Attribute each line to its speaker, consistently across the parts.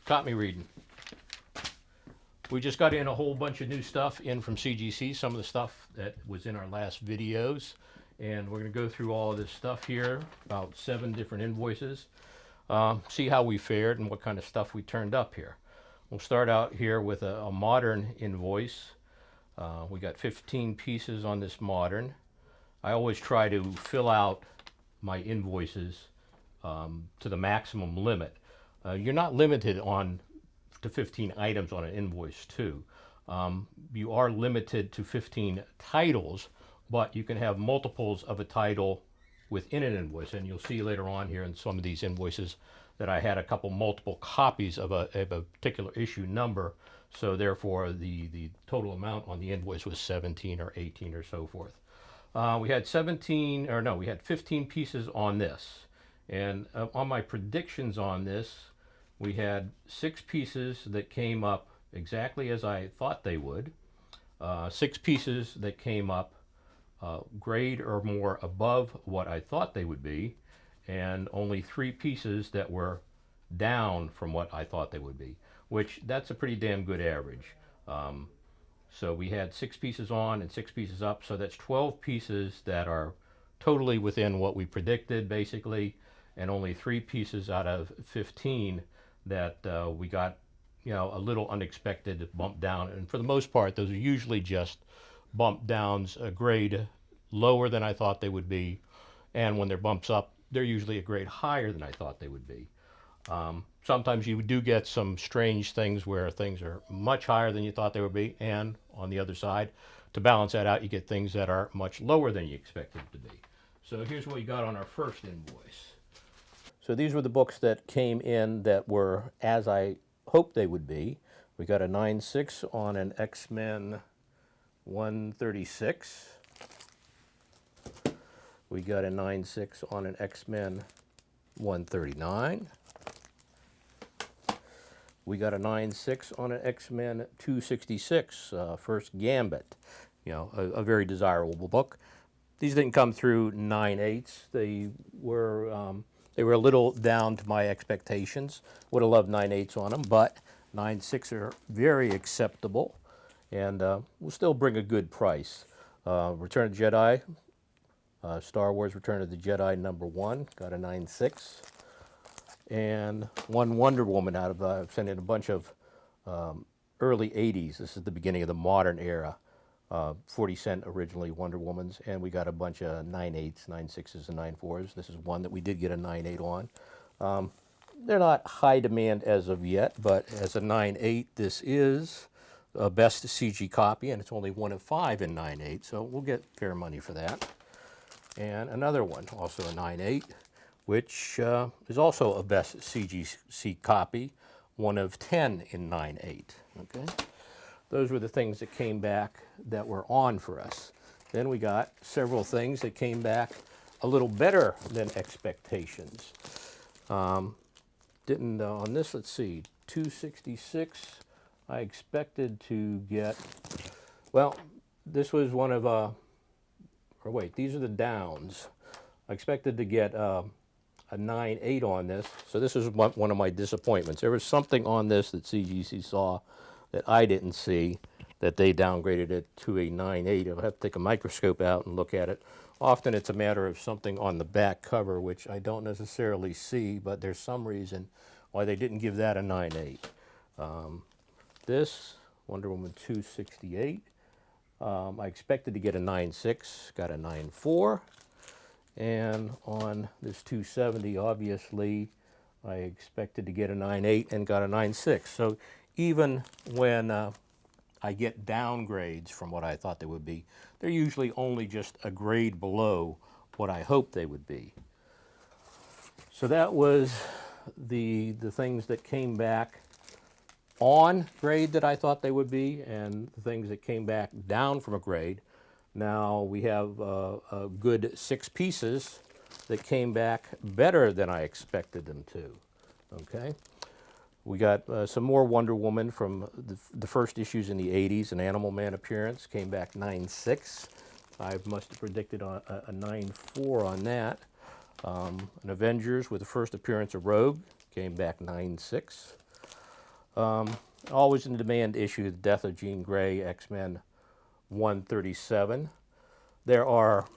Speaker 1: Caught me reading. We just got in a whole bunch of new stuff in from CGC, some of the stuff that was in our last videos. And we're going to go through all of this stuff here, about 7 different invoices, see how we fared and what kind of stuff we turned up here. We'll start out here with a modern invoice. We got 15 pieces on this modern. I always try to fill out my invoices to the maximum limit. You're not limited to 15 items on an invoice too. You are limited to 15 titles, but you can have multiples of a title within an invoice. And you'll see later on here in some of these invoices that I had a couple multiple copies of a particular issue number. So therefore the total amount on the invoice was 17 or 18 or so forth. We had 15 pieces on this. And on my predictions on this, we had 6 pieces that came up exactly as I thought they would, 6 pieces that came up grade or more above what I thought they would be, and only 3 pieces that were down from what I thought they would be, which that's a pretty damn good average. So we had 6 pieces on and 6 pieces up, so that's 12 pieces that are totally within what we predicted basically, and only 3 pieces out of 15 that we got, a little unexpected bump down. And for the most part, those are usually just bump downs, a grade lower than I thought they would be. And when they're bumps up, they're usually a grade higher than I thought they would be. Sometimes you do get some strange things where things are much higher than you thought they would be. And on the other side, to balance that out, you get things that are much lower than you expected to be. So here's what we got on our first invoice. So these were the books that came in that were as I hoped they would be. We got a 9.6 on an X-Men 136. We got a 9.6 on an X-Men 139. We got a 9.6 on an X-Men 266, First Gambit. A very desirable book. These didn't come through 9.8s. They were a little down to my expectations. Would have loved 9.8s on them, but 9.6 are very acceptable, and will still bring a good price. Return of the Jedi, Star Wars Return of the Jedi #1, got a 9.6. And one Wonder Woman out of, I've sent in a bunch of early 80s. This is the beginning of the modern era. 40-cent originally Wonder Womans, and we got a bunch of 9.8s, 9.6s, and 9.4s. This is one that we did get a 9.8 on. They're not high demand as of yet, but as a 9.8, this is a best CG copy, and it's only 1 of 5 in 9.8, so we'll get fair money for that. And another one, also a 9.8, which is also a best CGC copy, 1 of 10 in 9.8. Okay. Those were the things that came back that were on for us. Then we got several things that came back a little better than expectations. On this, let's see, 266, I expected to get, well, this was one of, these are the downs. I expected to get a 9.8 on this, so this is one of my disappointments. There was something on this that CGC saw that I didn't see, that they downgraded it to a 9.8. I'll have to take a microscope out and look at it. Often it's a matter of something on the back cover, which I don't necessarily see, but there's some reason why they didn't give that a 9.8. This, Wonder Woman 268, I expected to get a 9.6, got a 9.4. And on this 270, obviously, I expected to get a 9.8 and got a 9.6. So even when I get downgrades from what I thought they would be, they're usually only just a grade below what I hoped they would be. So that was the things that came back on grade that I thought they would be, and the things that came back down from a grade. Now we have a good 6 pieces that came back better than I expected them to. Okay. We got some more Wonder Woman from the first issues in the 80s. An Animal Man appearance came back 9.6. I must have predicted a 9.4 on that. An Avengers with the first appearance of Rogue came back 9.6. Always in demand issue, The Death of Jean Grey, X-Men 137. There are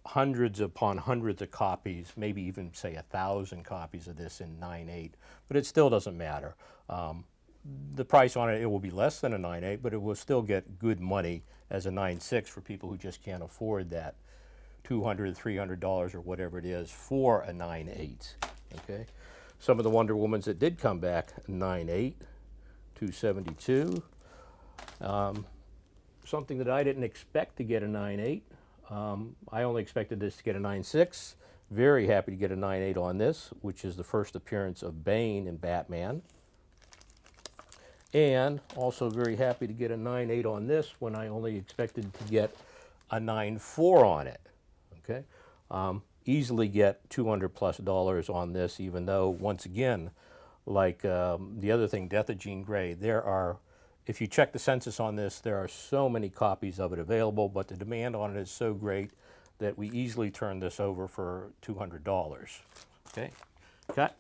Speaker 1: hundreds upon hundreds of copies, maybe even say 1,000 copies of this in 9/8, but it still doesn't matter. The price on it, it will be less than a 9/8, but it will still get good money as a 9/6 for people who just can't afford that $200, $300 or whatever it is for a 9/8. Okay, some of the Wonder Womans that did come back 9/8, 272. Something that I didn't expect to get a 9/8. I only expected this to get a 9/6. Very happy to get a 9/8 on this, which is the first appearance of Bane in Batman. And also very happy to get a 9/8 on this when I only expected to get a 9/4 on it. Okay, easily get $200+ on this, even though, once again, like the other thing, Death of Jean Grey, there are, if you check the census on this, there are so many copies of it available, but the demand on it is so great that we easily turn this over for $200. Okay, cut.